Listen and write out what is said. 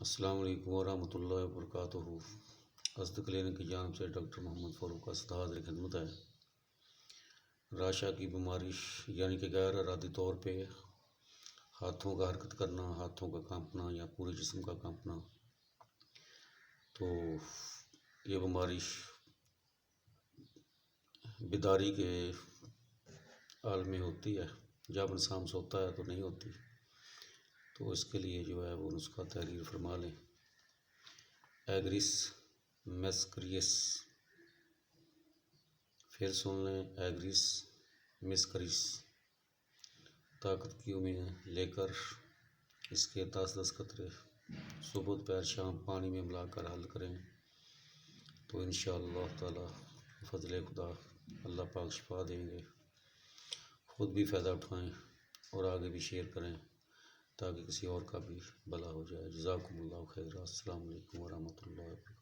السلام علیکم ورحمۃ اللہ وبرکاتہ۔ اسد کلینک کی جانب سے ڈاکٹر محمد فاروق اسد حاضر خدمت ہے۔ راشا کی بیماری یعنی کہ غیر ارادی طور پہ ہاتھوں کا حرکت کرنا، ہاتھوں کا کانپنا یا پورے جسم کا کانپنا، تو یہ بیماری بیداری کے حال میں ہوتی ہے، جب انسان سوتا ہے تو نہیں ہوتی۔ تو اس کے لیے جو ہے وہ نسخہ تحریر فرما لیں۔ ایگریس میسکریس، پھر سن لیں، ایگریس میسکریس، طاقت کی امید لے کر اس کے 10 قطرے صبح دوپہر شام پانی میں ملا کر حل کریں تو انشاءاللہ تعالی فضل خدا اللہ پاک شفا دیں گے۔ خود بھی فائدہ اٹھائیں اور آگے بھی شیئر کریں تاکہ کسی اور کا بھی بھلا ہو جائے۔ جزاکم اللہ خیر۔ السلام علیکم ورحمۃ اللہ وبرکاتہ۔